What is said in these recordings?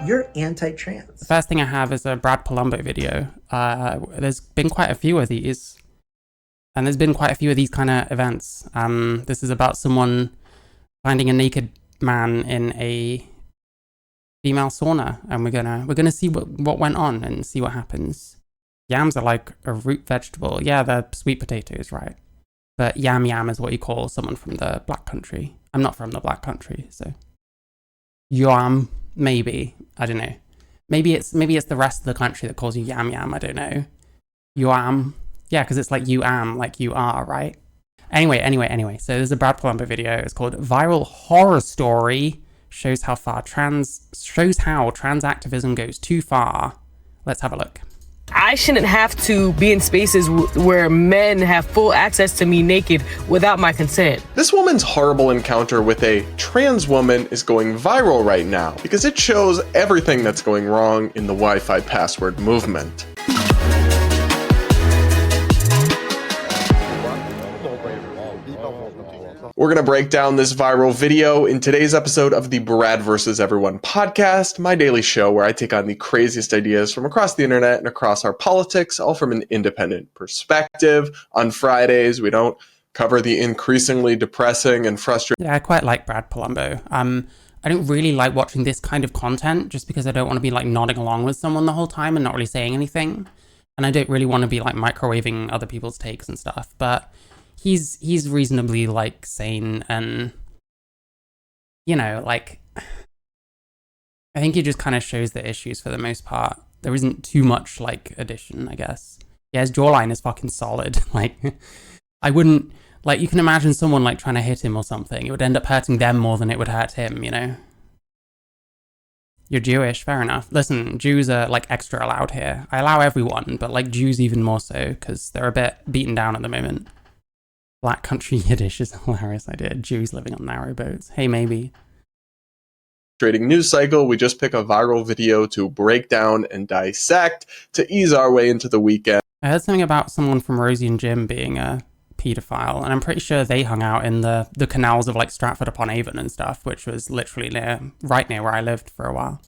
you're anti-trans. The first thing I have is a Brad Polumbo video. There's been quite a few of these. And there's been quite a few of these kind of events. This is about someone finding a naked man in a female sauna, and we're gonna see what went on and see what happens. Yams are like a root vegetable. Yeah, they're sweet potatoes, right? But yam is what you call someone from the black country. I'm not from the black country, so yam, maybe, I don't know. Maybe it's the rest of the country that calls you yam. I don't know. Yam. Yeah, because it's like you am, like you are, right? Anyway. So there's a Brad Polumbo video. It's called "Viral Horror Story Shows How Trans Activism Goes Too Far." Let's have a look. I shouldn't have to be in spaces where men have full access to me naked without my consent. This woman's horrible encounter with a trans woman is going viral right now because it shows everything that's going wrong in the Wi-Fi password movement. We're going to break down this viral video in today's episode of the Brad vs. Everyone podcast, my daily show where I take on the craziest ideas from across the internet and across our politics, all from an independent perspective. On Fridays, we don't cover the increasingly depressing and frustrating. Yeah, I quite like Brad Polumbo. I don't really like watching this kind of content just because I don't want to be like nodding along with someone the whole time and not really saying anything. And I don't really want to be like microwaving other people's takes and stuff, but he's reasonably like sane, and you know, like I think he just kind of shows the issues for the most part. There isn't too much like addition, I guess. Yeah, his jawline is fucking solid. Like I wouldn't, like, you can imagine someone like trying to hit him or something. It would end up hurting them more than it would hurt him, you know? You're Jewish, fair enough. Listen, Jews are like extra allowed here. I allow everyone, but like Jews even more so because they're a bit beaten down at the moment. Black country Yiddish is a hilarious idea. Jews living on narrow boats. Hey, maybe. News cycle, we just pick a viral video to break down and dissect to ease our way into the weekend. I heard something about someone from Rosie and Jim being a paedophile, and I'm pretty sure they hung out in the canals of like Stratford upon Avon and stuff, which was literally right near where I lived for a while.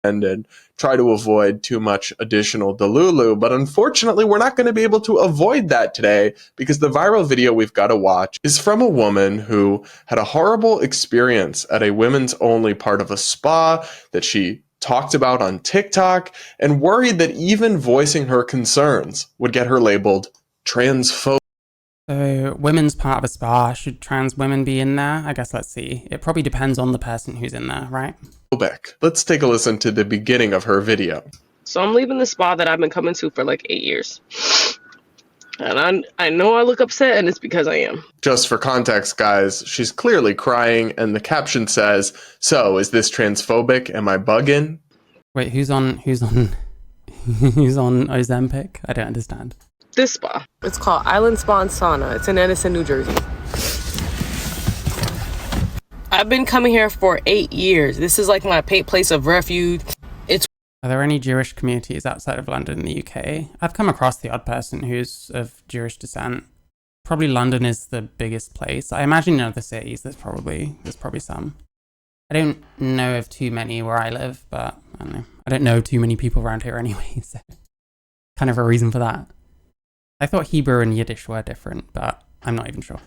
And try to avoid too much additional delulu, but unfortunately we're not going to be able to avoid that today because the viral video we've got to watch is from a woman who had a horrible experience at a women's only part of a spa that she talked about on TikTok and worried that even voicing her concerns would get her labeled transphobic. So, women's part of a spa, should trans women be in there? I guess let's see. It probably depends on the person who's in there, right? Let's take a listen to the beginning of her video. So I'm leaving the spa that I've been coming to for like 8 years. And I know I look upset, and it's because I am. Just for context, guys, she's clearly crying, and the caption says, "So, is this transphobic? Am I bugging?" Wait, who's on Ozempic? I don't understand. This spa. It's called Island Spa and Sauna. It's in Edison, New Jersey. I've been coming here for 8 years. This is like my place of refuge. Are there any Jewish communities outside of London in the UK? I've come across the odd person who's of Jewish descent. Probably London is the biggest place. I imagine in other cities there's probably some. I don't know of too many where I live, but I don't know. I don't know too many people around here anyway, so kind of a reason for that. I thought Hebrew and Yiddish were different, but I'm not even sure.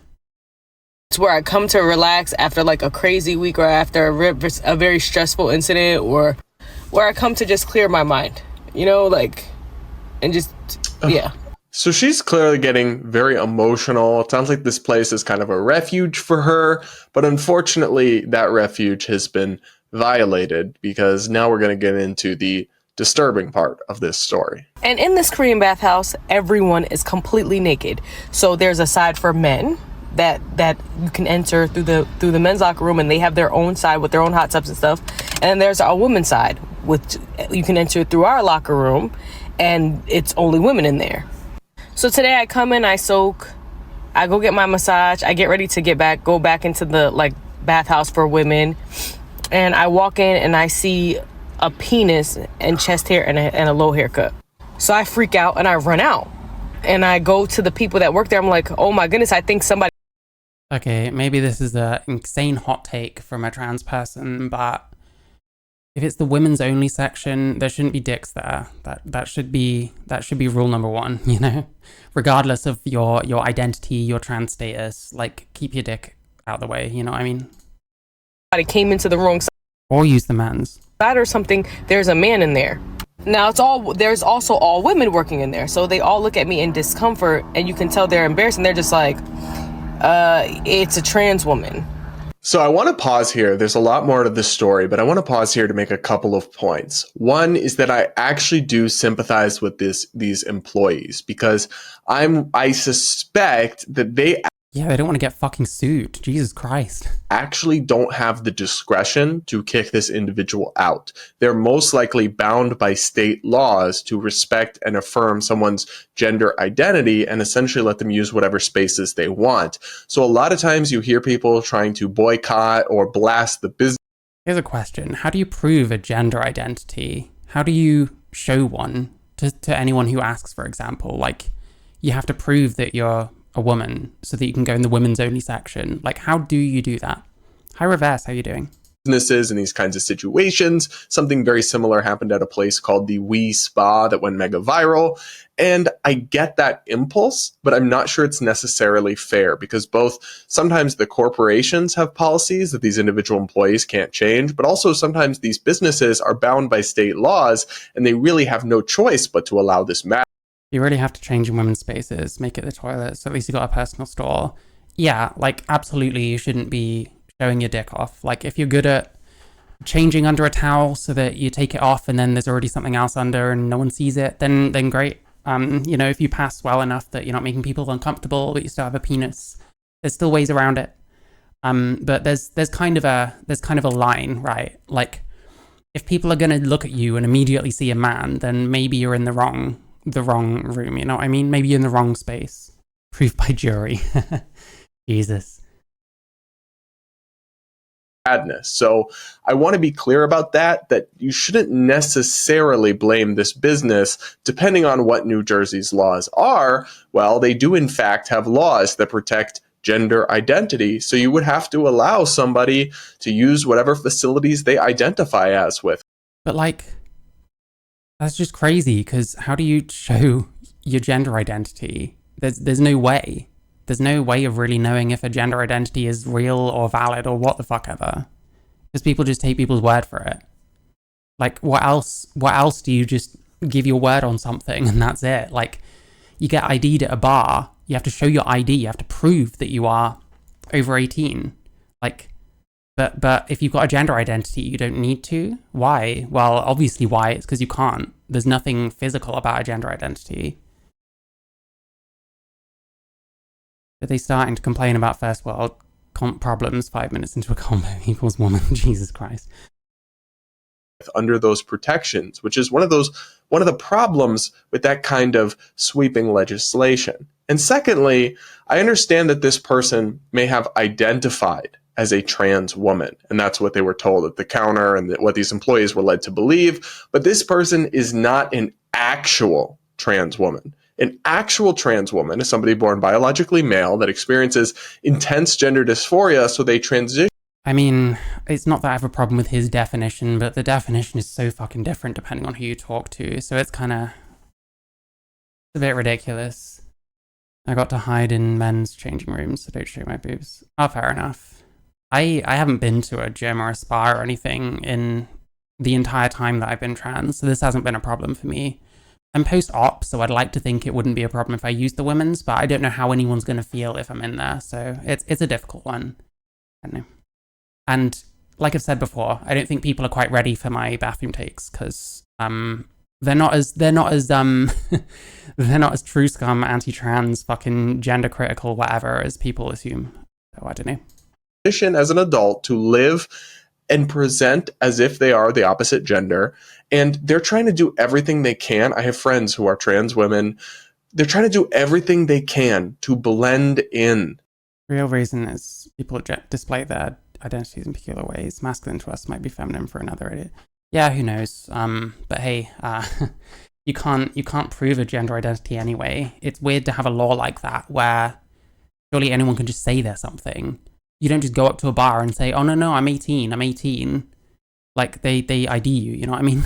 It's where I come to relax after like a crazy week or after a very stressful incident, or where I come to just clear my mind, you know, like, and just, yeah. So she's clearly getting very emotional. It sounds like this place is kind of a refuge for her, but unfortunately that refuge has been violated because now we're going to get into the disturbing part of this story. And in this Korean bathhouse, everyone is completely naked. So there's a side for men that you can enter through the men's locker room, and they have their own side with their own hot tubs and stuff. And then there's a women's side, which you can enter through our locker room, and it's only women in there. So today I come in, I soak, I go get my massage, I get ready to go back into the like bathhouse for women, and I walk in and I see a penis and chest hair and a low haircut. So I freak out and I run out, and I go to the people that work there. I'm like, oh my goodness, I think somebody. Okay, maybe this is an insane hot take from a trans person, but if it's the women's only section, there shouldn't be dicks there. That should be rule number one, you know? Regardless of your identity, your trans status, like, keep your dick out of the way, you know what I mean? It came into the wrong Or use the men's. side or something, there's a man in there. Now there's also all women working in there. So they all look at me in discomfort, and you can tell they're embarrassed, and they're just like, it's a trans woman. So I want to pause here. There's a lot more to this story, but I want to pause here to make a couple of points. One is that I actually do sympathize with these employees, because I suspect that they don't want to get fucking sued. Jesus Christ. actually don't have the discretion to kick this individual out. They're most likely bound by state laws to respect and affirm someone's gender identity and essentially let them use whatever spaces they want. So a lot of times you hear people trying to boycott or blast the business. Here's a question. How do you prove a gender identity? How do you show one to anyone who asks, for example? Like, you have to prove that you're a woman so that you can go in the women's only section. Like, how do you do that? Hi Reverse, how you doing? Businesses in these kinds of situations. Something very similar happened at a place called the Wee Spa that went mega viral. And I get that impulse, but I'm not sure it's necessarily fair, because both sometimes the corporations have policies that these individual employees can't change, but also sometimes these businesses are bound by state laws and they really have no choice but to allow this matter. You really have to change in women's spaces, make it the toilet, so at least you got a personal store. Yeah, like, absolutely, you shouldn't be showing your dick off. Like, if you're good at changing under a towel so that you take it off and then there's already something else under and no one sees it, then great. You know, if you pass well enough that you're not making people uncomfortable, but you still have a penis, there's still ways around it. But there's kind of a line, right? Like, if people are gonna look at you and immediately see a man, then maybe you're in the wrong room, you know what I mean? Maybe you're in the wrong space. Proof by jury. Jesus. Madness. So I want to be clear about that you shouldn't necessarily blame this business depending on what New Jersey's laws are. Well, they do in fact have laws that protect gender identity. So you would have to allow somebody to use whatever facilities they identify as with. But like, that's just crazy, because how do you show your gender identity? There's no way. There's no way of really knowing if a gender identity is real or valid or what the fuck ever. Because people just take people's word for it. Like, what else do you just give your word on something and that's it? Like, you get ID'd at a bar, you have to show your ID, you have to prove that you are over 18. Like, but if you've got a gender identity, you don't need to. Why? Well, obviously why? It's because you can't. There's nothing physical about a gender identity. Are they starting to complain about first world problems 5 minutes into a combo equals woman? Jesus Christ. Under those protections, which is one of the problems with that kind of sweeping legislation. And secondly, I understand that this person may have identified as a trans woman, and that's what they were told at the counter and what these employees were led to believe, but this person is not an actual trans woman. An actual trans woman is somebody born biologically male that experiences intense gender dysphoria, so they transition. I mean, it's not that I have a problem with his definition, but the definition is so fucking different depending on who you talk to, so it's a bit ridiculous. I got to hide in men's changing rooms, so don't show my boobs. Oh, fair enough. I haven't been to a gym or a spa or anything in the entire time that I've been trans, so this hasn't been a problem for me. I'm post-op, so I'd like to think it wouldn't be a problem if I used the women's, but I don't know how anyone's going to feel if I'm in there, so it's a difficult one. I don't know. And like I've said before, I don't think people are quite ready for my bathroom takes, because they're not as they're not as true scum, anti-trans, fucking gender critical, whatever, as people assume. So I don't know. As an adult to live and present as if they are the opposite gender, and they're trying to do everything they can. I have friends who are trans women. They're trying to do everything they can to blend in. Real reason is people display their identities in peculiar ways. Masculine to us might be feminine for another idiot. Yeah, who knows? But hey, you can't prove a gender identity anyway. It's weird to have a law like that where surely anyone can just say they're something. You don't just go up to a bar and say, oh no, I'm 18. Like they ID you, you know what I mean?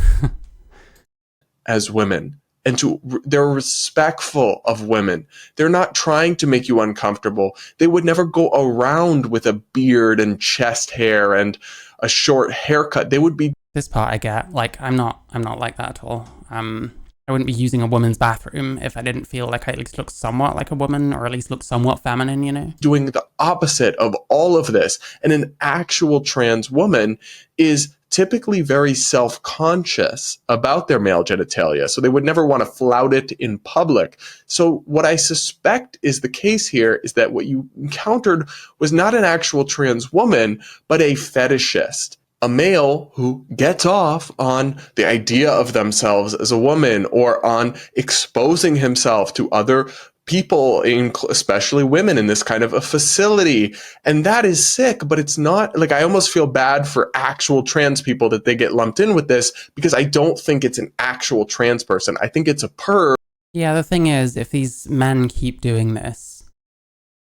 As women, and they're respectful of women. They're not trying to make you uncomfortable. They would never go around with a beard and chest hair and a short haircut. They would be. This part I get. Like I'm not like that at all. I wouldn't be using a woman's bathroom if I didn't feel like I at least looked somewhat like a woman, or at least looked somewhat feminine, you know? Doing the opposite of all of this. And an actual trans woman is typically very self-conscious about their male genitalia, so they would never want to flout it in public. So what I suspect is the case here is that what you encountered was not an actual trans woman, but a fetishist. A male who gets off on the idea of themselves as a woman, or on exposing himself to other people, especially women, in this kind of a facility. And that is sick, but it's not like, I almost feel bad for actual trans people that they get lumped in with this, because I don't think it's an actual trans person. I think it's a perv. Yeah, the thing is, if these men keep doing this,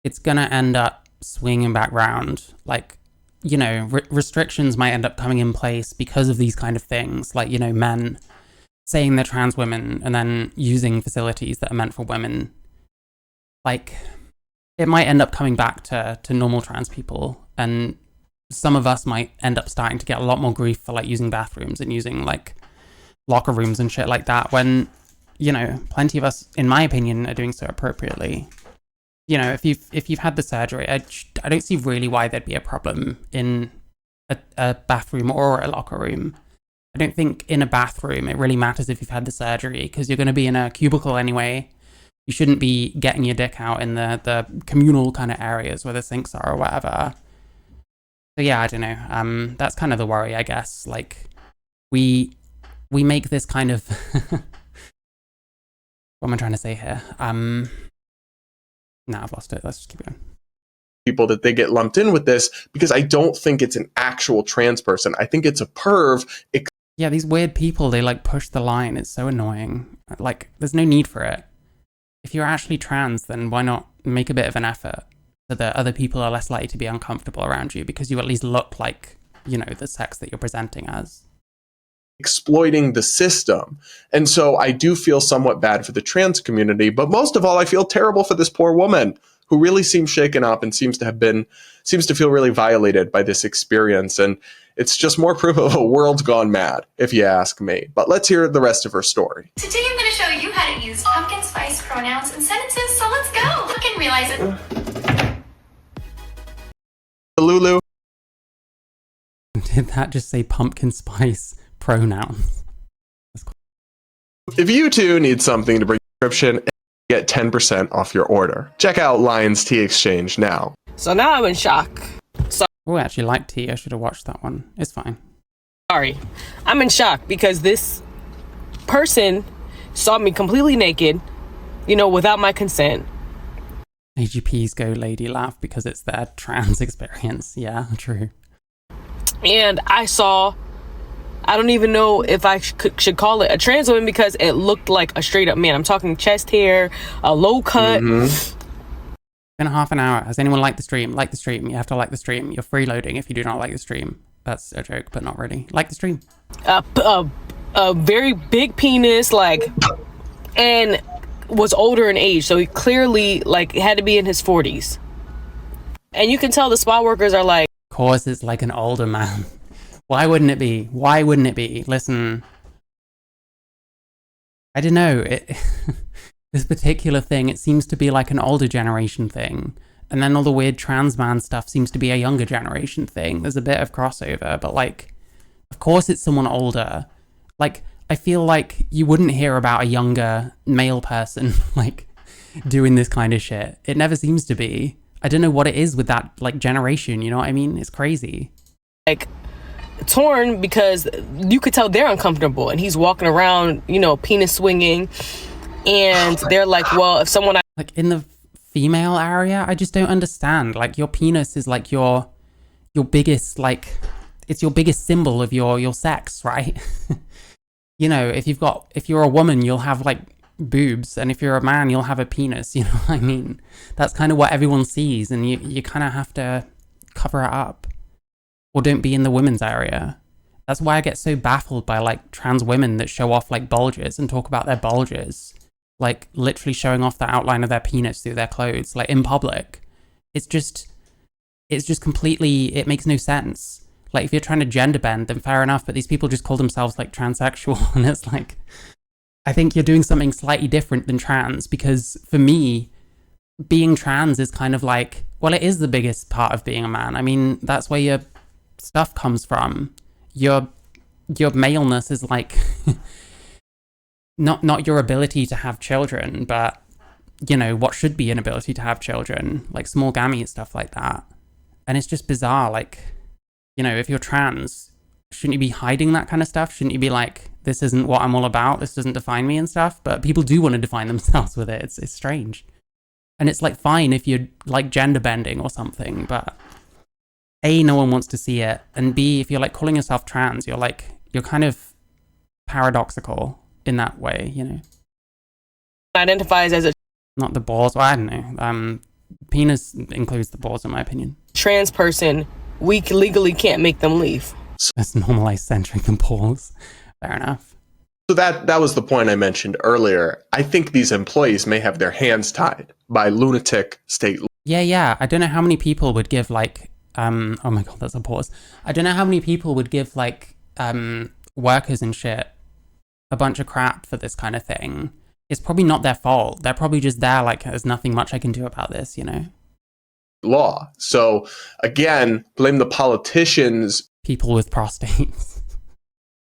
it's gonna end up swinging back round. Like, you know, restrictions might end up coming in place because of these kind of things. Like, you know, men saying they're trans women and then using facilities that are meant for women. Like, it might end up coming back to normal trans people, and some of us might end up starting to get a lot more grief for like using bathrooms and using like locker rooms and shit like that, when, you know, plenty of us, in my opinion, are doing so appropriately. You know, if you've had the surgery, I don't see really why there'd be a problem in a bathroom or a locker room. I don't think in a bathroom it really matters if you've had the surgery, because you're going to be in a cubicle anyway. You shouldn't be getting your dick out in the communal kind of areas where the sinks are or whatever. So yeah, I don't know. That's kind of the worry, I guess. Like, we make this kind of what am I trying to say here? Nah, I've lost it. Let's just keep going. People that they get lumped in with this, because I don't think it's an actual trans person. I think it's a perv. Yeah, these weird people, they like push the line. It's so annoying. Like, there's no need for it. If you're actually trans, then why not make a bit of an effort so that other people are less likely to be uncomfortable around you, because you at least look like, you know, the sex that you're presenting as. Exploiting the system. And so I do feel somewhat bad for the trans community, but most of all, I feel terrible for this poor woman who really seems shaken up and seems to feel really violated by this experience. And it's just more proof of a world gone mad, if you ask me. But let's hear the rest of her story. Today I'm going to show you how to use pumpkin spice pronouns and sentences, so let's go. I can realize it. Lulu. Did that just say pumpkin spice pronouns? If you too need something to bring description, get 10% off your order. Check out Lion's Tea Exchange now. So now I'm in shock. Oh, I actually like tea. I should have watched that one. It's fine. Sorry. I'm in shock because this person saw me completely naked, you know, without my consent. AGPs go lady laugh because it's their trans experience. Yeah, true. And I don't even know if I should call it a trans woman, because it looked like a straight up man. I'm talking chest hair, a low cut. Mm-hmm. Been half an hour. Has anyone liked the stream? Like the stream. You have to like the stream. You're freeloading if you do not like the stream. That's a joke, but not really. Like the stream. A very big penis, like, and was older in age, so he clearly like had to be in his 40s. And you can tell the spa workers are like, of course, it's like an older man. Why wouldn't it be? Why wouldn't it be? Listen, I don't know. This particular thing, it seems to be like an older generation thing. And then all the weird trans man stuff seems to be a younger generation thing. There's a bit of crossover, but like, of course it's someone older. Like, I feel like you wouldn't hear about a younger male person, like, doing this kind of shit. It never seems to be. I don't know what it is with that, like, generation, you know what I mean? It's crazy. Like, torn, because you could tell they're uncomfortable, and he's walking around, you know, penis swinging, and they're like, well, if someone like in the female area, I just don't understand. Like, your penis is like your biggest, like, it's your biggest symbol of your sex, right? You know, if you're a woman, you'll have like boobs, and if you're a man, you'll have a penis, you know what I mean? That's kind of what everyone sees, and you kind of have to cover it up. Or don't be in the women's area. That's why I get so baffled by like trans women that show off like bulges and talk about their bulges, like literally showing off the outline of their penis through their clothes, like in public. It's just completely, it makes no sense. Like if you're trying to gender bend, then fair enough, but these people just call themselves like transsexual, and it's like, I think you're doing something slightly different than trans, because for me, being trans is kind of like, well, it is the biggest part of being a man. I mean, that's where your stuff comes from. Your maleness is like not your ability to have children, but you know what should be an ability to have children, like small gametes, stuff like that. And it's just bizarre. Like, you know, if you're trans, shouldn't you be hiding that kind of stuff? Shouldn't you be like, this isn't what I'm all about, this doesn't define me and stuff? But people do want to define themselves with it. It's strange. And it's like fine if you're like gender bending or something, but A, no one wants to see it, and B, if you're like calling yourself trans, you're kind of paradoxical in that way, you know. Identifies as a Not the balls, well, I don't know. Penis includes the balls in my opinion. trans person, we legally can't make them leave. Let's normalize censoring the balls. Fair enough. So that was the point I mentioned earlier. I think these employees may have their hands tied by lunatic state. Yeah. I don't know how many people would give like, oh my God, that's a pause. I don't know how many people would give like, workers and shit a bunch of crap for this kind of thing. It's probably not their fault. They're probably just there like, there's nothing much I can do about this, you know? Law. So again, blame the politicians, People with prostates.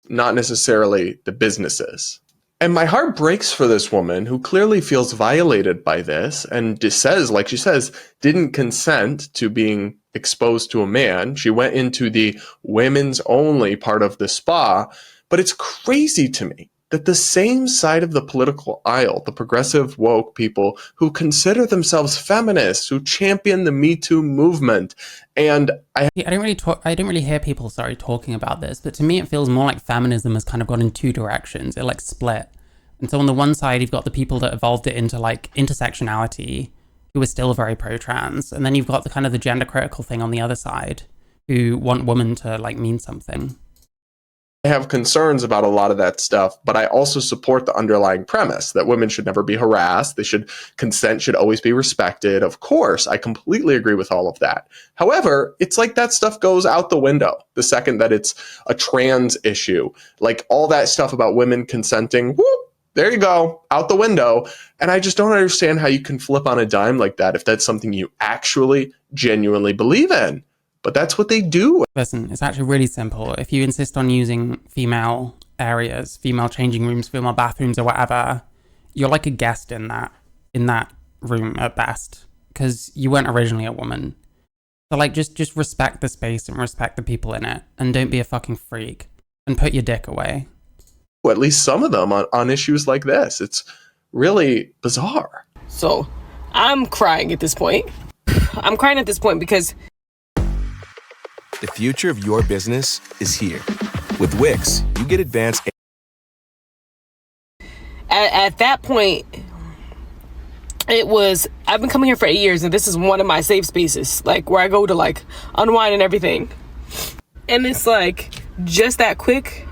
not necessarily the businesses. And my heart breaks for this woman who clearly feels violated by this and just says, like she says, didn't consent to being exposed to a man. She went into the women's only part of the spa. But it's crazy to me that the same side of the political aisle, the progressive woke people who consider themselves feminists, who champion the Me Too movement, and I don't really hear people talking about this, but to me it feels more like feminism has kind of gone in two directions. It like split. And so on the one side, you've got the people that evolved it into like intersectionality, who are still very pro-trans, and then you've got the kind of the gender critical thing on the other side, who want women to like mean something. I have concerns about a lot of that stuff, but I also support the underlying premise that women should never be harassed. Consent should always be respected. Of course, I completely agree with all of that. However, it's like that stuff goes out the window the second that it's a trans issue. Like all that stuff about women consenting, whoop, there you go, out the window. And I just don't understand how you can flip on a dime like that if that's something you actually genuinely believe in. But that's what they do. Listen, it's actually really simple. If you insist on using female areas, female changing rooms, female bathrooms or whatever, you're like a guest in that room at best, because you weren't originally a woman. So like just respect the space and respect the people in it, and don't be a fucking freak and put your dick away. Well, at least some of them on issues like this. It's really bizarre. So I'm crying at this point. I'm crying at this point because the future of your business is here. With Wix, you get advanced. at that point, I've been coming here for 8 years, and this is one of my safe spaces, like where I go to like unwind and everything. And it's like just that quick,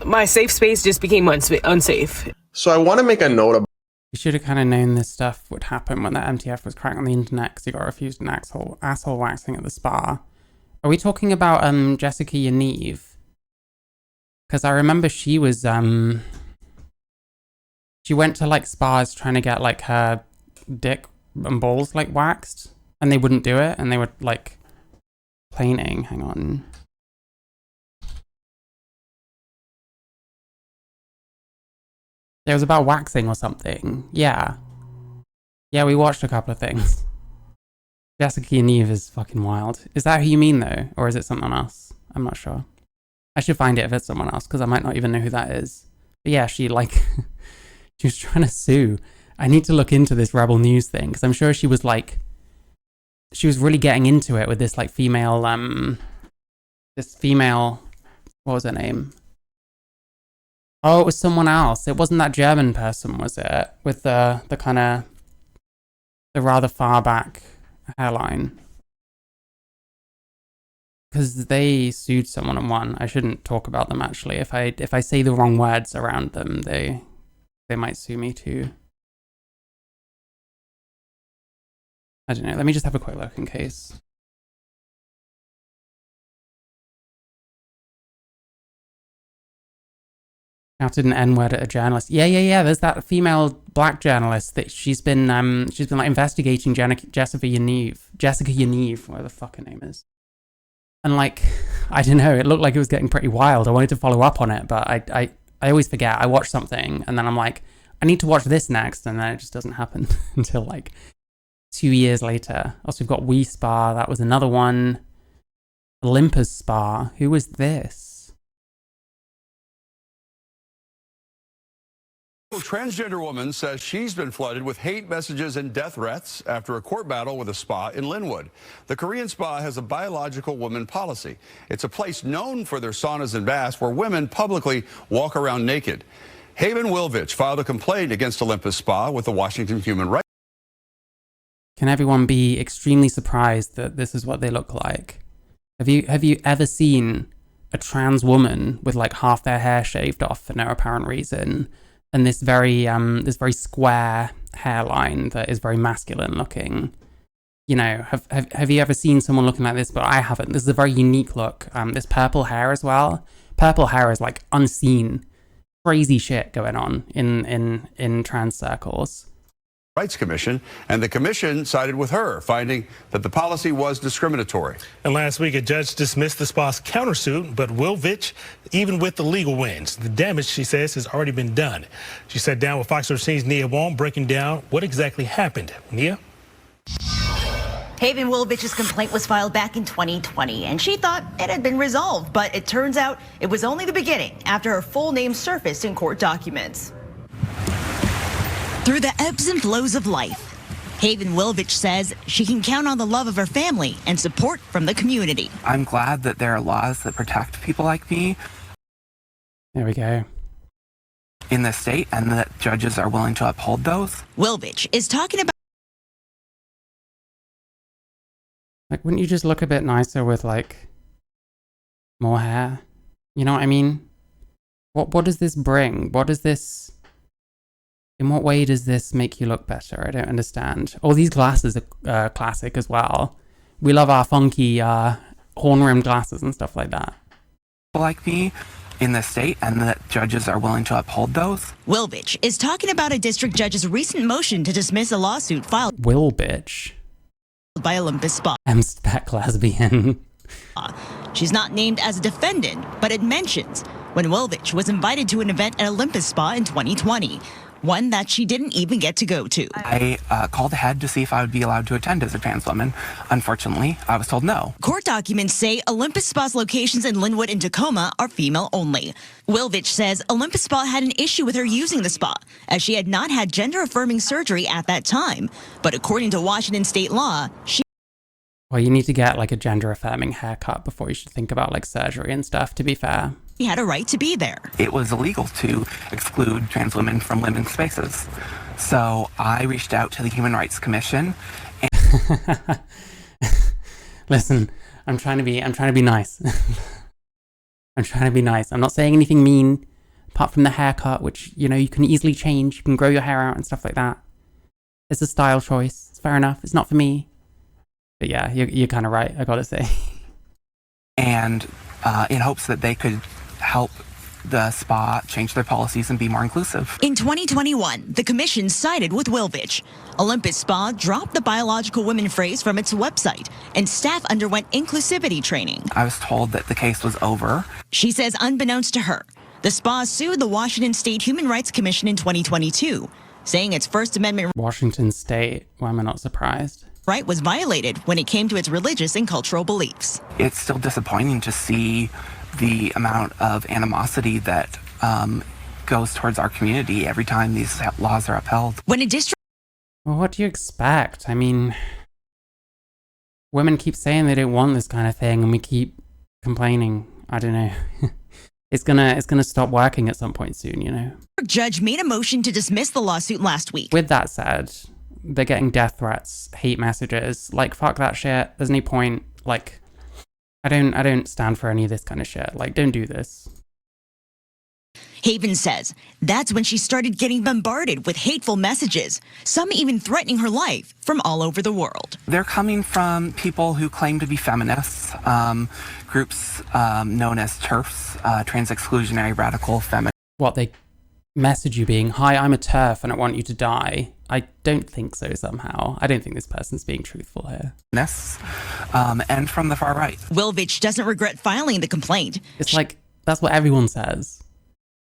my safe space just became unsafe. So I want to make a note about You should have kind of known this stuff would happen when the MTF was cracked on the internet, because he got refused an asshole waxing at the spa. Are we talking about Jessica Yaniv? Because I remember she was she went to like spas trying to get like her dick and balls like waxed, and they wouldn't do it, and they were like complaining. Hang on. It was about waxing or something. Yeah, we watched a couple of things. Jessica Yaniv is fucking wild. Is that who you mean though? Or is it someone else? I'm not sure. I should find it if it's someone else, because I might not even know who that is. But yeah, she like, she was trying to sue. I need to look into this Rebel News thing, because I'm sure she was like, she was really getting into it with this like female, what was her name? Oh, it was someone else. It wasn't that German person, was it? With the kind of, the rather far back hairline. because they sued someone and won. I shouldn't talk about them actually. If I say the wrong words around them, they might sue me too. I don't know. Let me just have a quick look in case. Shouted an N-word at a journalist. Yeah. There's that female black journalist that she's been like investigating Jessica Yaniv, whatever the fuck her name is. And like, I don't know, it looked like it was getting pretty wild. I wanted to follow up on it, but I always forget. I watch something and then I'm like, I need to watch this next, and then it just doesn't happen until like 2 years later. Also, we've got We Spa. That was another one. Olympus Spa. Who was this? A transgender woman says she's been flooded with hate messages and death threats after a court battle with a spa in Linwood. The Korean spa has a biological woman policy. It's a place known for their saunas and baths where women publicly walk around naked. Haven Wilvich filed a complaint against Olympus Spa with the Washington Human Rights. Can everyone be extremely surprised that this is what they look like? Have you ever seen a trans woman with like half their hair shaved off for no apparent reason? And this very square hairline that is very masculine looking. You know, have you ever seen someone looking like this? But I haven't. This is a very unique look. This purple hair as well. Purple hair is like unseen, crazy shit going on in trans circles. Rights Commission, and the commission sided with her, finding that the policy was discriminatory. And last week, a judge dismissed the spa's countersuit, but Wilvich, even with the legal wins, the damage, she says, has already been done. She sat down with Fox 13's Nia Wong, breaking down what exactly happened. Nia? Haven Wilvich's complaint was filed back in 2020, and she thought it had been resolved, but it turns out it was only the beginning after her full name surfaced in court documents. Through the ebbs and flows of life, Haven Wilvich says she can count on the love of her family and support from the community. I'm glad that there are laws that protect people like me. There we go. In the state, and that judges are willing to uphold those. Wilvich is talking about. Like, wouldn't you just look a bit nicer with like more hair? You know what I mean? What does this bring? What does this? In what way does this make you look better? I don't understand. Oh, these glasses are classic as well. We love our funky horn-rimmed glasses and stuff like that. Like me in the state, and that judges are willing to uphold those. Wilvich is talking about a district judge's recent motion to dismiss a lawsuit filed Wilvich by Olympus Spa. I'm spec lesbian. She's not named as a defendant, but it mentions when Wilvich was invited to an event at Olympus Spa in 2020. One that she didn't even get to go to. I called ahead to see if I would be allowed to attend as a trans woman. Unfortunately, I was told no. Court documents say Olympus Spa's locations in Linwood and Tacoma are female only. Wilvich says Olympus Spa had an issue with her using the spa, as she had not had gender-affirming surgery at that time. But according to Washington state law, Well, you need to get like a gender-affirming haircut before you should think about like surgery and stuff, to be fair. He had a right to be there. It was illegal to exclude trans women from living spaces. So I reached out to the Human Rights Commission. Listen, I'm trying to be nice. I'm trying to be nice. I'm not saying anything mean, apart from the haircut, which, you know, you can easily change. You can grow your hair out and stuff like that. It's a style choice. It's fair enough. It's not for me. But yeah, you're kind of right, I gotta say. And in hopes that they could help the spa change their policies and be more inclusive. In 2021, the commission sided with Wilvich. Olympus Spa dropped the biological women phrase from its website, and staff underwent inclusivity training. I was told that the case was over. She says unbeknownst to her, the spa sued the Washington State Human Rights Commission in 2022, saying its First Amendment Washington State, why am I not surprised? right was violated when it came to its religious and cultural beliefs. It's still disappointing to see the amount of animosity that goes towards our community every time these laws are upheld. When a district... Well, what do you expect? I mean, women keep saying they don't want this kind of thing, and we keep complaining. I don't know. It's gonna stop working at some point soon, you know? Judge made a motion to dismiss the lawsuit last week. With that said, they're getting death threats, hate messages. Like, fuck that shit. There's no point. Like, I don't stand for any of this kind of shit. Like, don't do this. Haven says that's when she started getting bombarded with hateful messages, some even threatening her life from all over the world. They're coming from people who claim to be feminists, groups known as TERFs, trans exclusionary radical feminists. What, they message you being, hi, I'm a TERF and I want you to die? I don't think so somehow. I don't think this person's being truthful here. And from the far right. Wilvich doesn't regret filing the complaint. It's like, that's what everyone says.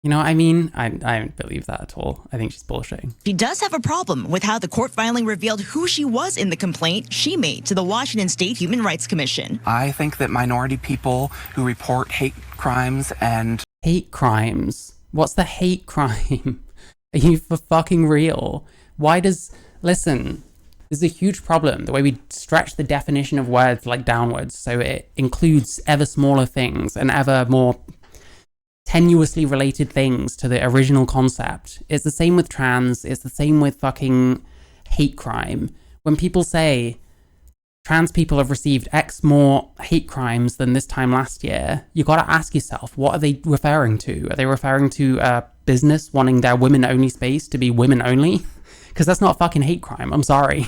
You know what I mean? I don't believe that at all. I think she's bullshitting. She does have a problem with how the court filing revealed who she was in the complaint she made to the Washington State Human Rights Commission. I think that minority people who report hate crimes and... Hate crimes? What's the hate crime? Are you for fucking real? Why does... Listen, there's a huge problem. The way we stretch the definition of words like downwards, so it includes ever smaller things and ever more tenuously related things to the original concept. It's the same with trans, it's the same with fucking hate crime. When people say trans people have received X more hate crimes than this time last year, you gotta ask yourself, what are they referring to? Are they referring to a business wanting their women-only space to be women-only? Because that's not a fucking hate crime, I'm sorry.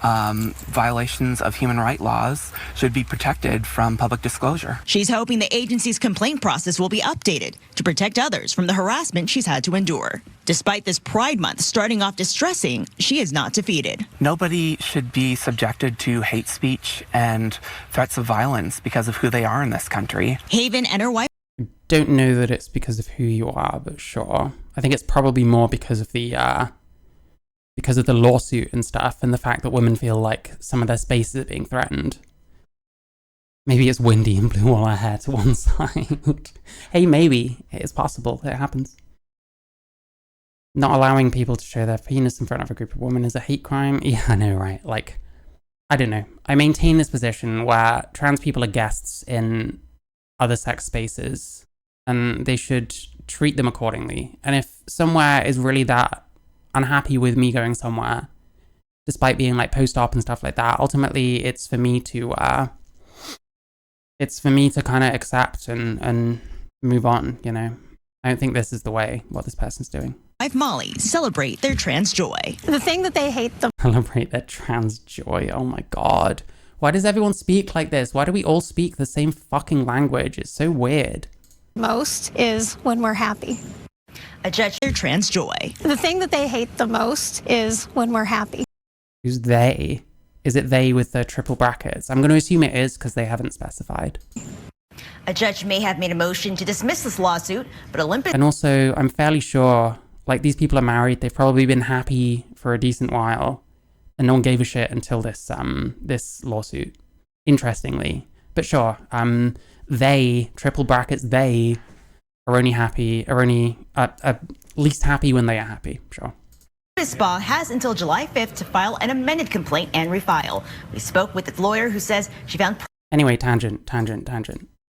Violations of human rights laws should be protected from public disclosure. She's hoping the agency's complaint process will be updated to protect others from the harassment she's had to endure. Despite this Pride Month starting off distressing, she is not defeated. Nobody should be subjected to hate speech and threats of violence because of who they are in this country. Haven and her wife... I don't know that it's because of who you are, but sure. I think it's probably more because of the lawsuit and stuff, and the fact that women feel like some of their spaces are being threatened. Maybe it's windy and blew all her hair to one side. Hey, maybe. It's possible. It happens. Not allowing people to show their penis in front of a group of women is a hate crime? Yeah, I know, right? Like, I don't know. I maintain this position where trans people are guests in other sex spaces, and they should treat them accordingly. And if somewhere is really that unhappy with me going somewhere, despite being like post-op and stuff like that, ultimately it's for me to kind of accept and move on, you know. I don't think this is the way what this person's doing. Wife Molly celebrate their trans joy. The thing that they hate the Celebrate their trans joy. Oh my god. Why does everyone speak like this? Why do we all speak the same fucking language? It's so weird. most is when we're happy. A judge their trans joy. The thing that they hate the most is when we're happy. Who's they? Is it they with the triple brackets? I'm going to assume it is because they haven't specified. A judge may have made a motion to dismiss this lawsuit, but Olympus... And also, I'm fairly sure, like, these people are married. They've probably been happy for a decent while, and no one gave a shit until this this lawsuit, interestingly. But sure, they, triple brackets, they are only happy, are only least happy when they are happy, sure. Spa has until July 5th to file an amended complaint and refile. We spoke with the lawyer who says she found... Anyway, tangent.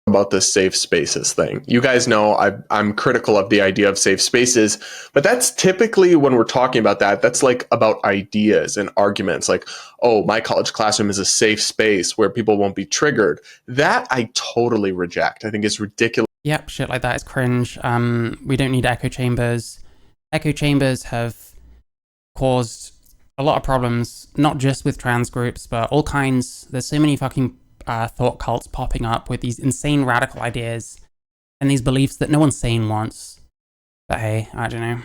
About this safe spaces thing. You guys know I'm critical of the idea of safe spaces, but that's typically when we're talking about that, that's like about ideas and arguments like, oh, my college classroom is a safe space where people won't be triggered. That I totally reject. I think it's ridiculous. Yep, shit like that is cringe. We don't need echo chambers. Echo chambers have caused a lot of problems, not just with trans groups, but all kinds. There's so many fucking thought cults popping up with these insane radical ideas and these beliefs that no one's sane wants. But hey, I don't know.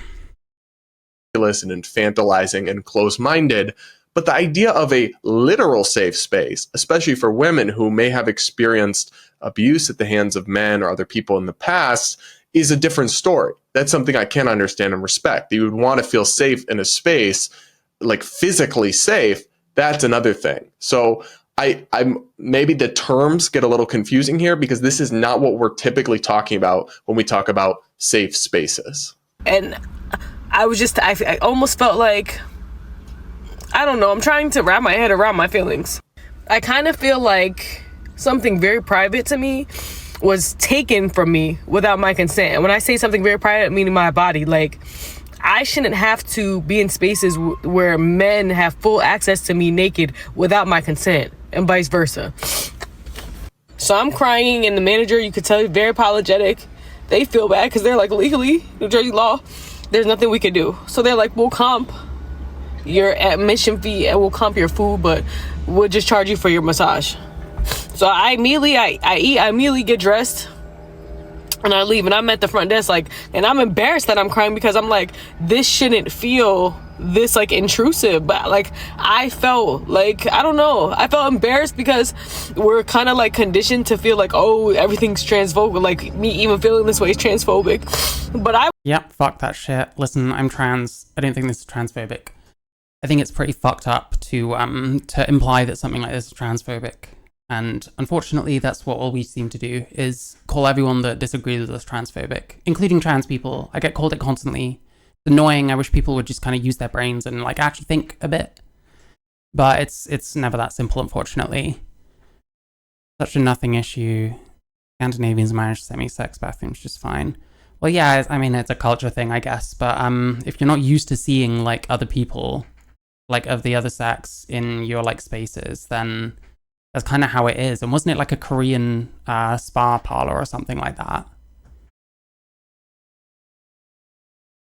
And infantilizing and close-minded, but the idea of a literal safe space, especially for women who may have experienced abuse at the hands of men or other people in the past, is a different story. That's something I can understand and respect. You would want to feel safe in a space, like physically safe. That's another thing. So I'm maybe the terms get a little confusing here because this is not what we're typically talking about when we talk about safe spaces. And I almost felt like, I don't know, I'm trying to wrap my head around my feelings. I kind of feel like something very private to me was taken from me without my consent. And when I say something very private, meaning my body, like, I shouldn't have to be in spaces where men have full access to me naked without my consent. and vice versa. So I'm crying, and the manager, you could tell, is very apologetic. They feel bad because they're like, legally, New Jersey law, there's nothing we could do. So they're like, we'll comp your admission fee and we'll comp your food, but we'll just charge you for your massage. So I immediately get dressed and I leave, and I'm at the front desk like, and I'm embarrassed that I'm crying because I'm like, this shouldn't feel this like intrusive, but like I felt like, I don't know, I felt embarrassed because we're kind of like conditioned to feel like, oh, everything's transphobic, like me even feeling this way is transphobic. But Yep, fuck that shit. Listen, I'm trans. I don't think this is transphobic. I think it's pretty fucked up to imply that something like this is transphobic. And unfortunately, that's what all we seem to do, is call everyone that disagrees with us transphobic, including trans people. I get called it constantly. It's annoying. I wish people would just kind of use their brains and like actually think a bit. But it's never that simple, unfortunately. Such a nothing issue. Scandinavians manage semi-sex bathrooms just fine. Well, yeah, I mean, it's a culture thing, I guess. But if you're not used to seeing like other people, like of the other sex in your like spaces, then that's kind of how it is. And wasn't it like a Korean spa parlor or something like that?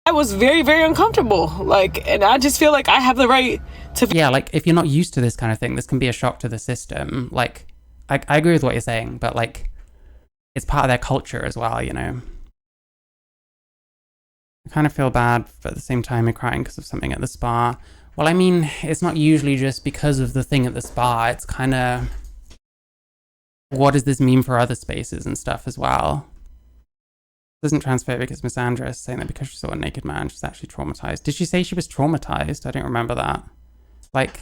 I was very, very uncomfortable. Like, and I just feel like I have the right to... Yeah, like if you're not used to this kind of thing, this can be a shock to the system. Like, I agree with what you're saying, but like, it's part of their culture as well, you know? I kind of feel bad, but at the same time, you're crying because of something at the spa. Well, I mean, it's not usually just because of the thing at the spa. It's kind of, what does this mean for other spaces and stuff as well? This isn't transphobic, it's misandrous, saying that because she saw a naked man, she's actually traumatized. Did she say she was traumatized? I don't remember that. Like,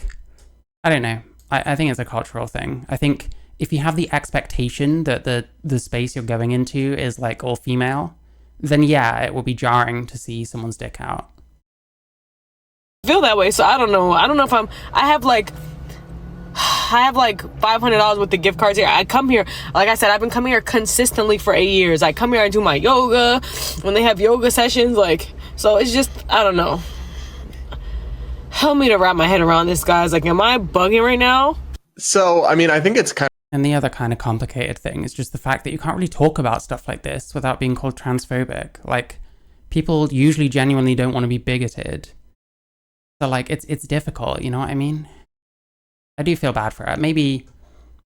I don't know. I think it's a cultural thing. I think if you have the expectation that the space you're going into is like all female, then yeah, it will be jarring to see someone's dick out. Feel that way, so I don't know if I have like $500 with the gift cards here. I come here, like I said, I've been coming here consistently for 8 years. I come here, I do my yoga when they have yoga sessions, like, so it's just, I don't know, help me to wrap my head around this, guys. Like, am I bugging right now? So I mean, I think it's kind of... And the other kind of complicated thing is just the fact that you can't really talk about stuff like this without being called transphobic. Like, people usually genuinely don't want to be bigoted. So, like, it's difficult, you know what I mean? I do feel bad for it. Maybe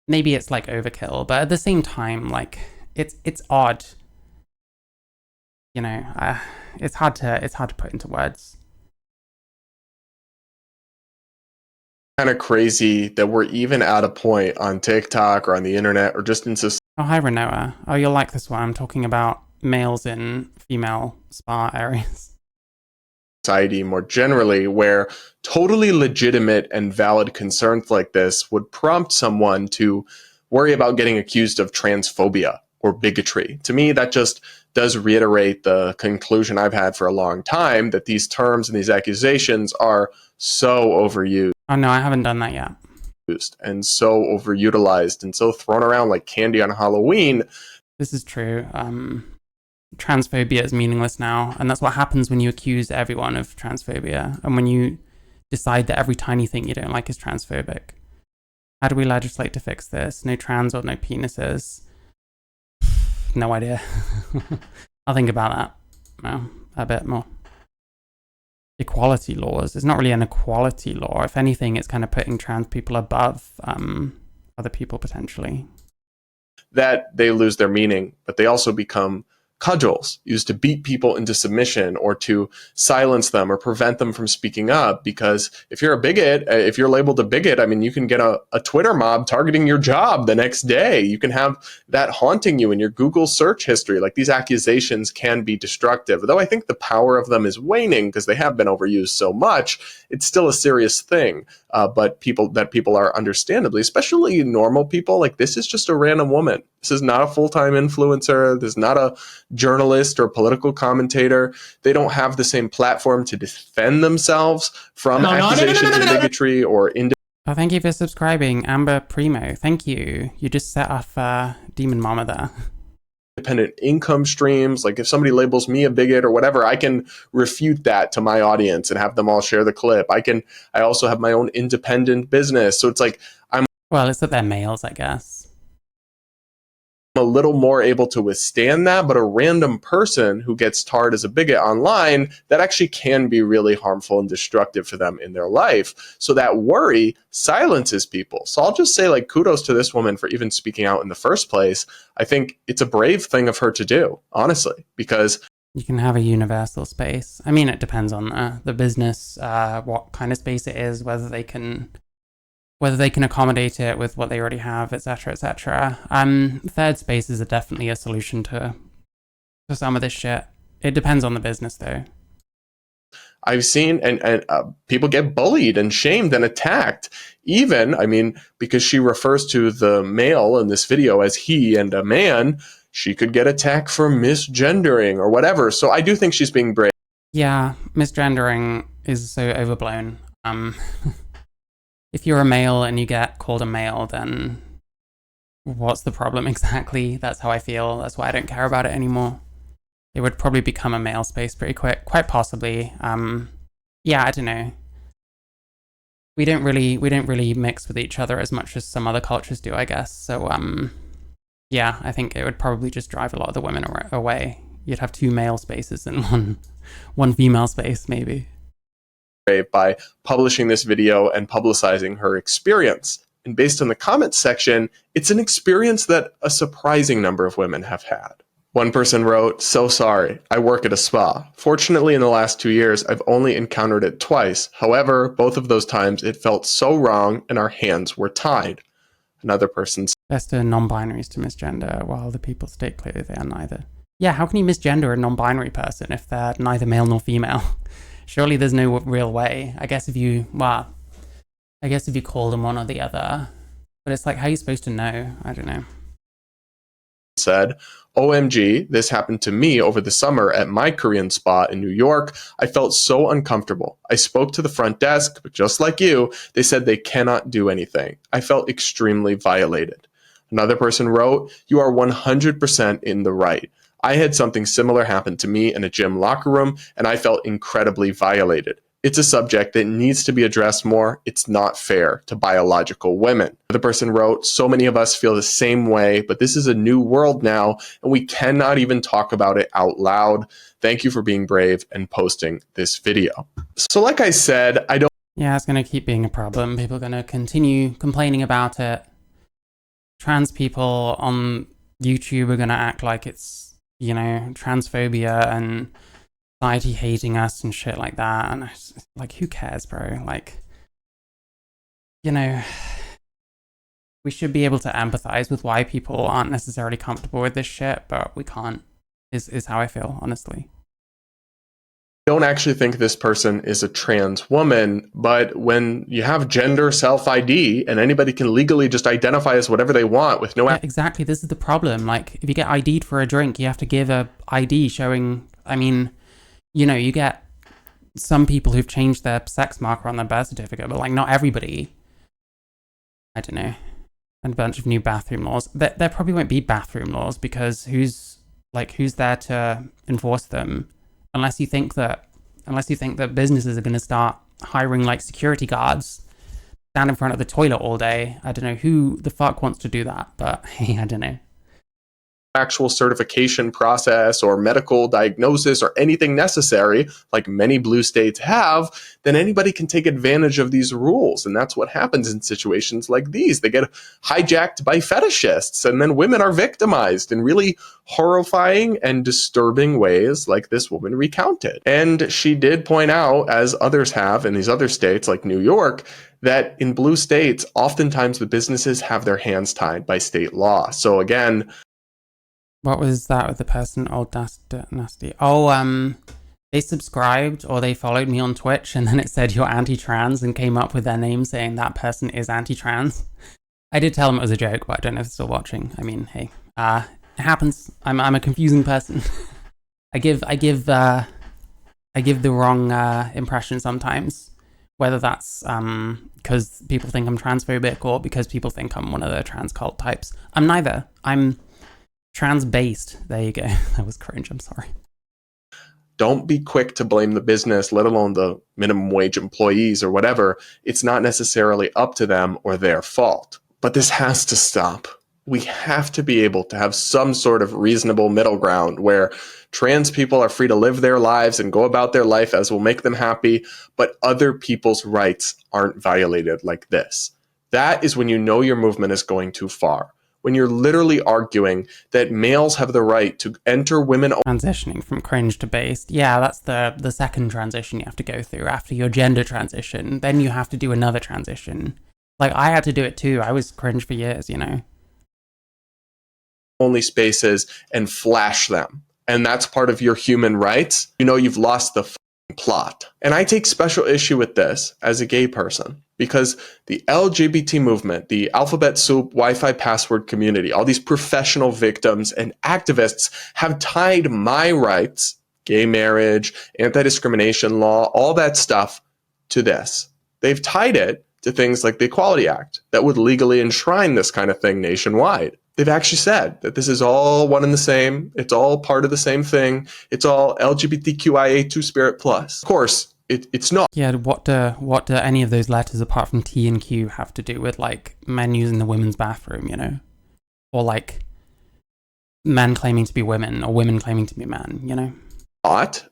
it's, like, overkill, but at the same time, like, it's odd. You know, it's hard to put into words. Kind of crazy that we're even at a point on TikTok or on the internet or just in society. Oh, hi, Renoa. Oh, you'll like this one. I'm talking about males in female spa areas. Society more generally, where totally legitimate and valid concerns like this would prompt someone to worry about getting accused of transphobia or bigotry. To me, that just does reiterate the conclusion I've had for a long time, that these terms and these accusations are so overused. Oh no, I haven't done that yet. And so overutilized and so thrown around like candy on Halloween. This is true. Transphobia is meaningless now, and that's what happens when you accuse everyone of transphobia, and when you decide that every tiny thing you don't like is transphobic. How do we legislate to fix this? No trans or no penises? No idea. I'll think about that. No, a bit more. Equality laws. It's not really an equality law. If anything, it's kind of putting trans people above other people potentially. That they lose their meaning, but they also become cudgels used to beat people into submission or to silence them or prevent them from speaking up. Because if you're a bigot, if you're labeled a bigot, I mean, you can get a Twitter mob targeting your job the next day. You can have that haunting you in your Google search history. Like, these accusations can be destructive. Though I think the power of them is waning because they have been overused so much, it's still a serious thing. But people are understandably, especially normal people, like, this is just a random woman. This is not a full-time influencer. This is not a journalist or political commentator. They don't have the same platform to defend themselves from accusations of bigotry or Oh, thank you for subscribing, Amber Primo. Thank you. You just set off Demon Mama there. independent income streams. Like, if somebody labels me a bigot or whatever, I can refute that to my audience and have them all share the clip. I also have my own independent business. So it's like, Well, it's that they're males, I guess. A little more able to withstand that, but a random person who gets tarred as a bigot online, that actually can be really harmful and destructive for them in their life. So that worry silences people. So I'll just say, like, kudos to this woman for even speaking out in the first place. I think it's a brave thing of her to do, honestly, because you can have a universal space. I mean, it depends on the business, what kind of space it is, whether they can accommodate it with what they already have, etc., etc. Third spaces are definitely a solution to some of this shit. It depends on the business, though. I've seen and people get bullied and shamed and attacked. Even, I mean, because she refers to the male in this video as he and a man, she could get attacked for misgendering or whatever. So I do think she's being brave. Yeah, misgendering is so overblown. If you're a male and you get called a male, then what's the problem exactly? That's how I feel. That's why I don't care about it anymore. It would probably become a male space pretty quick, quite possibly. Yeah, I don't know. We don't really mix with each other as much as some other cultures do, I guess. So yeah, I think it would probably just drive a lot of the women away. You'd have 2 male spaces and one female space, maybe. By publishing this video and publicizing her experience. And based on the comments section, it's an experience that a surprising number of women have had. One person wrote, "So sorry, I work at a spa. Fortunately, in the last 2 years, I've only encountered it twice. However, both of those times it felt so wrong and our hands were tied." Another person said, "Best to non-binaries to misgender while the people state clearly they are neither." Yeah, how can you misgender a non-binary person if they're neither male nor female? Surely there's no real way. I guess if you call them one or the other. But it's like, how are you supposed to know? I don't know. Said, "OMG, this happened to me over the summer at my Korean spa in New York. I felt so uncomfortable. I spoke to the front desk, but just like you, they said they cannot do anything. I felt extremely violated." Another person wrote, "You are 100% in the right. I had something similar happen to me in a gym locker room, and I felt incredibly violated. It's a subject that needs to be addressed more. It's not fair to biological women." The person wrote, "So many of us feel the same way, but this is a new world now, and we cannot even talk about it out loud. Thank you for being brave and posting this video." So like I said, I don't... Yeah, it's going to keep being a problem. People are going to continue complaining about it. Trans people on YouTube are going to act like it's, you know, transphobia and society hating us and shit like that. And like, who cares, bro? Like, you know, we should be able to empathize with why people aren't necessarily comfortable with this shit, but we can't, is how I feel, honestly. Don't actually think this person is a trans woman, but when you have gender self-ID and anybody can legally just identify as whatever they want with no... Yeah, exactly. This is the problem. Like, if you get ID'd for a drink, you have to give a ID showing, I mean, you know, you get some people who've changed their sex marker on their birth certificate, but like not everybody. I don't know. And a bunch of new bathroom laws. There probably won't be bathroom laws because who's there to enforce them? Unless you think that businesses are going to start hiring like security guards, stand in front of the toilet all day. I don't know who the fuck wants to do that, but hey, I don't know. Actual certification process or medical diagnosis or anything necessary, like many blue states have, then anybody can take advantage of these rules. And that's what happens in situations like these. They get hijacked by fetishists, and then women are victimized in really horrifying and disturbing ways, like this woman recounted. And she did point out, as others have in these other states like New York, that in blue states, oftentimes the businesses have their hands tied by state law. So again, what was that with the person? Old nasty. Oh, they subscribed or they followed me on Twitch, and then it said you're anti-trans and came up with their name saying that person is anti-trans. I did tell them it was a joke, but I don't know if they're still watching. I mean, hey, it happens. I'm a confusing person. I give the wrong impression sometimes, whether that's because people think I'm transphobic or because people think I'm one of the trans cult types. I'm neither. I'm trans-based. There you go. That was cringe. I'm sorry. Don't be quick to blame the business, let alone the minimum wage employees or whatever. It's not necessarily up to them or their fault. But this has to stop. We have to be able to have some sort of reasonable middle ground where trans people are free to live their lives and go about their life as will make them happy, but other people's rights aren't violated like this. That is when you know your movement is going too far. When you're literally arguing that males have the right to enter women. Transitioning from cringe to based. Yeah, that's the second transition you have to go through after your gender transition. Then you have to do another transition. Like, I had to do it too. I was cringe for years, you know. Only spaces and flash them. And that's part of your human rights. You know, you've lost the plot. And I take special issue with this as a gay person because the LGBT movement, the alphabet soup, Wi-Fi password community, all these professional victims and activists have tied my rights, gay marriage, anti-discrimination law, all that stuff to this. They've tied it to things like the Equality Act that would legally enshrine this kind of thing nationwide. They've actually said that this is all one and the same. It's all part of the same thing. It's all LGBTQIA2 Spirit plus. Of course, it's not. Yeah, what do any of those letters apart from T and Q have to do with, like, men using the women's bathroom, you know? Or, like, men claiming to be women or women claiming to be men, you know? Not.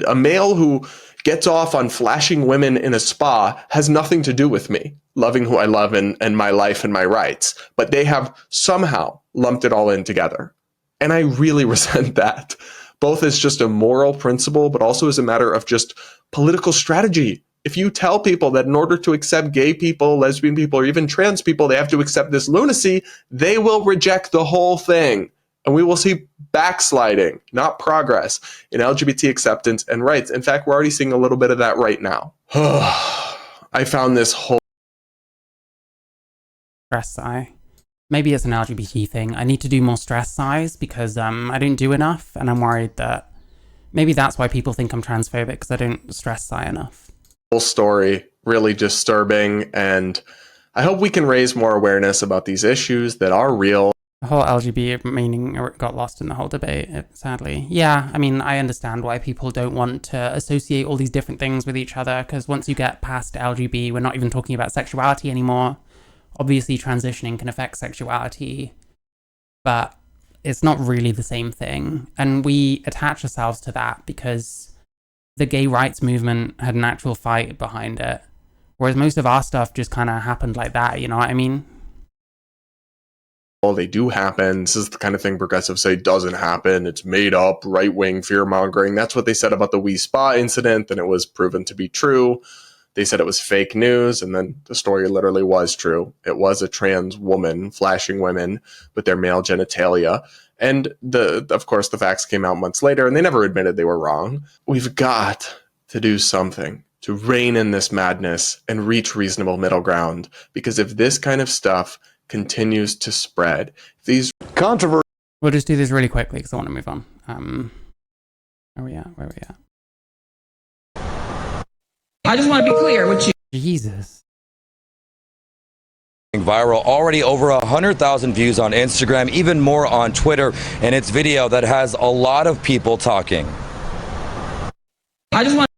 A male who gets off on flashing women in a spa has nothing to do with me loving who I love and my life and my rights, but they have somehow lumped it all in together. And I really resent that, both as just a moral principle, but also as a matter of just political strategy. If you tell people that in order to accept gay people, lesbian people, or even trans people, they have to accept this lunacy, they will reject the whole thing. And we will see backsliding, not progress, in LGBT acceptance and rights. In fact, we're already seeing a little bit of that right now. I found this whole Stress sigh. Maybe it's an LGBT thing. I need to do more stress sighs because I don't do enough, and I'm worried that maybe that's why people think I'm transphobic, because I don't stress sigh enough. Whole story, really disturbing, and I hope we can raise more awareness about these issues that are real. The whole LGBT meaning got lost in the whole debate, sadly. Yeah, I mean, I understand why people don't want to associate all these different things with each other, because once you get past LGBT, we're not even talking about sexuality anymore. Obviously, transitioning can affect sexuality, but it's not really the same thing. And we attach ourselves to that because the gay rights movement had an actual fight behind it, whereas most of our stuff just kind of happened like that, you know what I mean? Well, they do happen. This is the kind of thing progressives say doesn't happen. It's made up, right-wing fear-mongering. That's what they said about the Wii Spa incident, and it was proven to be true. They said it was fake news, and then the story literally was true. It was a trans woman flashing women with their male genitalia. And of course, the facts came out months later, and they never admitted they were wrong. We've got to do something to rein in this madness and reach reasonable middle ground, because if this kind of stuff continues to spread, these controversies. We'll just do this really quickly because I want to move on. Where are we at? I just want to be clear with you. Jesus. Viral, already over 100,000 views on Instagram, even more on Twitter, and it's video that has a lot of people talking. I just want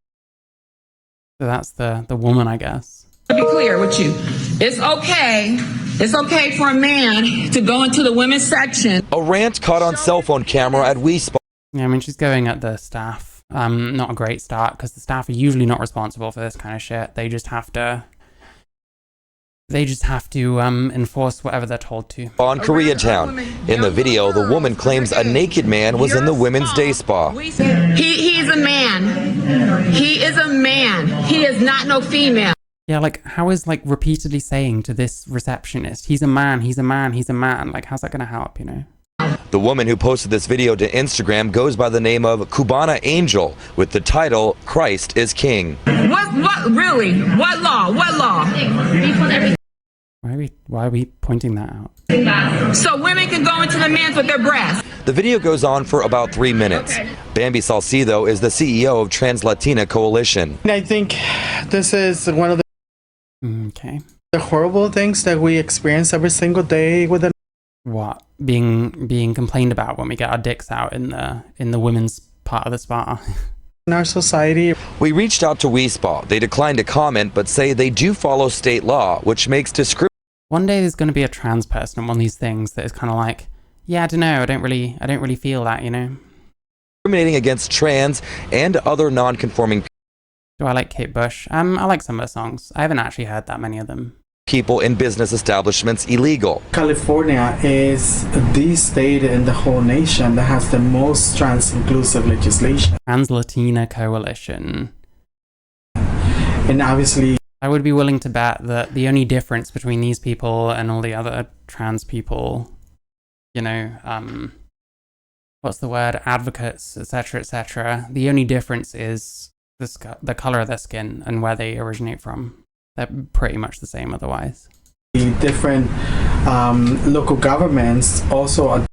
So that's the woman, I guess. to be clear with you. It's okay for a man to go into the women's section. A rant caught on cell phone camera at Wii Spa. Yeah, I mean, she's going at the staff. Not a great start, because the staff are usually not responsible for this kind of shit. They just have to enforce whatever they're told to. On Koreatown. In the video, the woman claims a naked man was in the women's day spa. He's a man. He is a man. He is not no female. Yeah, like, how is, like, repeatedly saying to this receptionist, he's a man, he's a man, he's a man, like, how's that gonna help, you know? The woman who posted this video to Instagram goes by the name of Cubana Angel, with the title, Christ is King. What, really? What law? Why are we pointing that out? So women can go into the men's with their breasts. The video goes on for about 3 minutes. Bambi Salcido is the CEO of Trans Latina Coalition. I think this is one of the horrible things that we experience every single day with the What? Being complained about when we get our dicks out in the women's part of the spa. in our society. We reached out to Wii Spa. They declined to comment, but say they do follow state law, which makes discrimination. One day there's going to be a trans person on one of these things that is kind of like, yeah, I don't know, I don't really feel that, you know? Discriminating against trans and other non-conforming Do I like Kate Bush? I like some of her songs. I haven't actually heard that many of them. people in business establishments illegal. California is the state in the whole nation that has the most trans-inclusive legislation. Trans Latina Coalition. And obviously, I would be willing to bet that the only difference between these people and all the other trans people, you know, what's the word, advocates, etc., the only difference is the color of their skin and where they originate from. They're pretty much the same otherwise. the different local governments also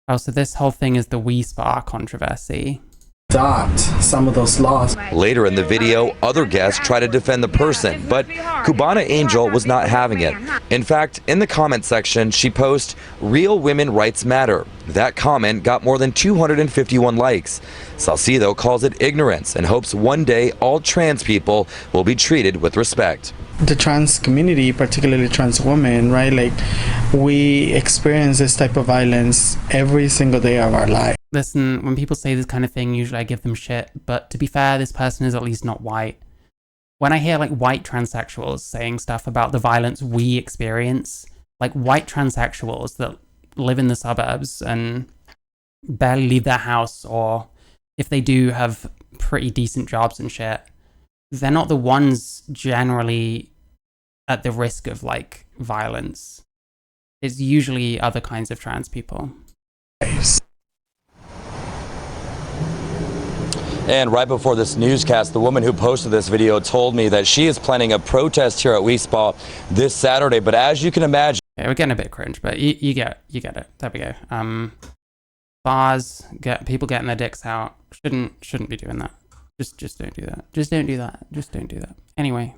Oh, so this whole thing is the We Spa controversy. adopt some of those laws. Later in the video, other guests try to defend the person, but Cubana Angel was not having it. In fact, in the comment section, she posted, "Real women rights matter." That comment got more than 251 likes. Salcido calls it ignorance and hopes one day all trans people will be treated with respect. The trans community, particularly trans women, right? Like, we experience this type of violence every single day of our life. Listen, when people say this kind of thing, usually I give them shit, but to be fair, this person is at least not white. When I hear like white transsexuals saying stuff about the violence we experience, like white transsexuals that live in the suburbs and barely leave their house, or if they do have pretty decent jobs and shit, they're not the ones generally at the risk of like violence. It's usually other kinds of trans people. And right before this newscast, the woman who posted this video told me that she is planning a protest here at We Spa this Saturday. But as you can imagine, yeah, we're getting a bit cringe, but you get it. There we go. Bars, people getting their dicks out. Shouldn't be doing that. Just don't do that. Just don't do that. Just don't do that. Anyway.